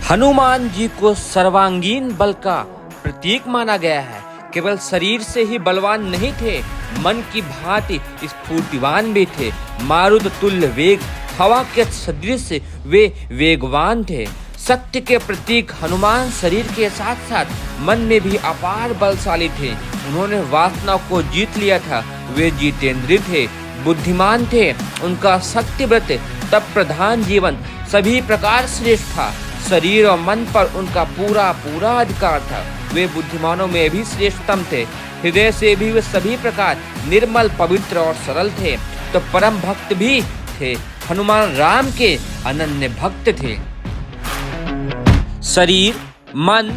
हनुमान जी को सर्वांगीण बल का प्रतीक माना गया है। केवल शरीर से ही बलवान नहीं थे, मन की भांति स्फूर्तिवान भी थे। मारुत तुल्य वेग, हवा के सदृश वे वेगवान थे। सत्य के प्रतीक हनुमान शरीर के साथ साथ मन में भी अपार बलशाली थे। उन्होंने वासना को जीत लिया था। वे जितेंद्रिय थे, बुद्धिमान थे। उनका सत्य व्रत तप प्रधान जीवन सभी प्रकार श्रेष्ठ था। शरीर और मन पर उनका पूरा अधिकार था। वे बुद्धिमानों में भी श्रेष्ठतम थे। हृदय से भी वे सभी प्रकार निर्मल, पवित्र और सरल थे। तो परम भक्त भी थे। हनुमान राम के अनन्य भक्त थे। शरीर, मन,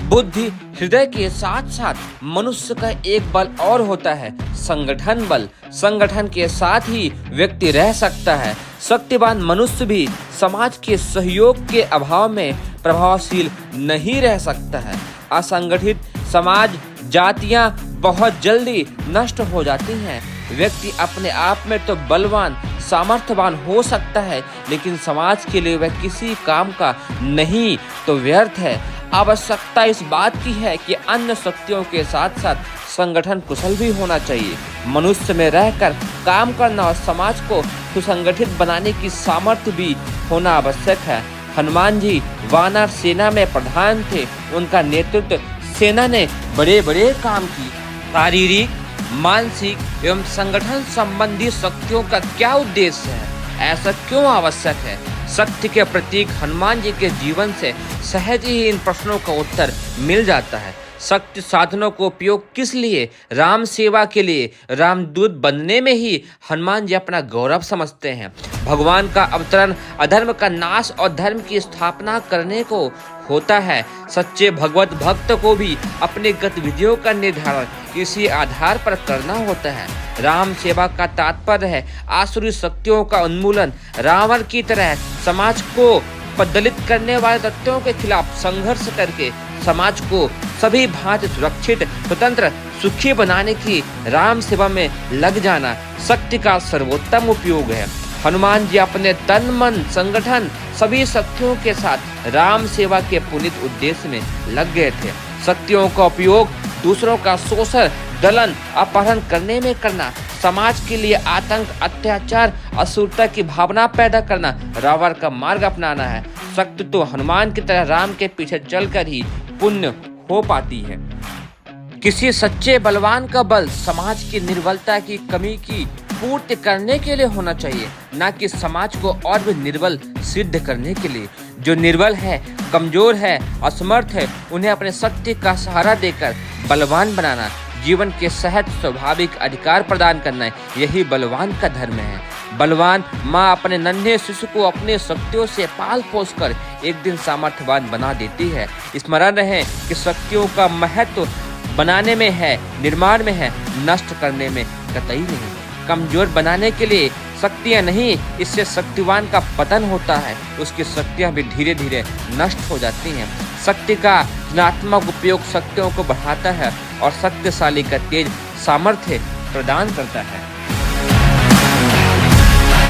बुद्धि, हृदय के साथ साथ मनुष्य का एक बल और होता है, संगठन बल। संगठन के साथ ही व्यक्ति रह सकता है। सत्यवान मनुष्य भी समाज के सहयोग के अभाव में प्रभावशील नहीं रह सकता है। असंगठित समाज, जातियां बहुत जल्दी नष्ट हो जाती हैं। व्यक्ति अपने आप में तो बलवान, सामर्थ्यवान हो सकता है, लेकिन समाज के लिए वह किसी काम का नहीं तो व्यर्थ है। आवश्यकता इस बात की है कि अन्य शक्तियों के साथ साथ संगठन कुशल भी होना चाहिए। मनुष्य में रहकर काम करना और समाज को सुसंगठित बनाने की सामर्थ्य भी होना आवश्यक है। हनुमान जी वानर सेना में प्रधान थे। उनका नेतृत्व सेना ने बड़े काम की। शारीरिक, मानसिक एवं संगठन संबंधी शक्तियों का क्या उद्देश्य है? ऐसा क्यों आवश्यक है? सत्य के प्रतीक हनुमान जी के जीवन से सहज ही इन प्रश्नों का उत्तर मिल जाता है। सत्य साधनों को उपयोग किस लिए? राम सेवा के लिए। रामदूत बनने में ही हनुमान जी अपना गौरव समझते हैं। भगवान का अवतरण अधर्म का नाश और धर्म की स्थापना करने को होता है। सच्चे भगवत भक्त को भी अपने गतिविधियों का निर्धारण इसी आधार पर करना होता है। राम सेवा का तात्पर्य है आसुरी शक्तियों का उन्मूलन। रावण की तरह समाज को दलित करने वाले तत्वों के खिलाफ संघर्ष करके समाज को सभी भांति सुरक्षित, स्वतंत्र, सुखी बनाने की राम सेवा में लग जाना शक्ति का सर्वोत्तम उपयोग है। हनुमान जी अपने तन, मन, संगठन सभी शक्तियों के साथ राम सेवा के पुनीत उद्देश्य में लग गए थे। शक्तियों का उपयोग दूसरों का शोषण, दलन, अपहरण करने में करना, समाज के लिए आतंक, अत्याचार, असुरता की भावना पैदा करना, रावण का मार्ग अपनाना है। शक्ति तो हनुमान की तरह राम के पीछे चलकर ही पुण्य हो पाती है। किसी सच्चे बलवान का बल समाज की निर्बलता की कमी की पूर्ति करने के लिए होना चाहिए, न कि समाज को और भी निर्बल सिद्ध करने के लिए। जो निर्बल है, कमजोर है, असमर्थ है, उन्हें अपने सत्य का सहारा देकर बलवान बनाना, जीवन के सहज स्वाभाविक अधिकार प्रदान करना, यही बलवान का धर्म है। बलवान माँ अपने नन्हे शिशु को अपने शक्तियों से पाल पोस कर एक दिन सामर्थ्यवान बना देती है। स्मरण रहे कि शक्तियों का महत्व बनाने में है, निर्माण में है, नष्ट करने में कतई नहीं। कमजोर बनाने के लिए शक्तियाँ नहीं, इससे शक्तिवान का पतन होता है। उसकी शक्तियाँ भी धीरे धीरे नष्ट हो जाती हैं। शक्ति का धनात्मक उपयोग शक्तियों को बढ़ाता है और शक्तिशाली का तेज सामर्थ्य प्रदान करता है।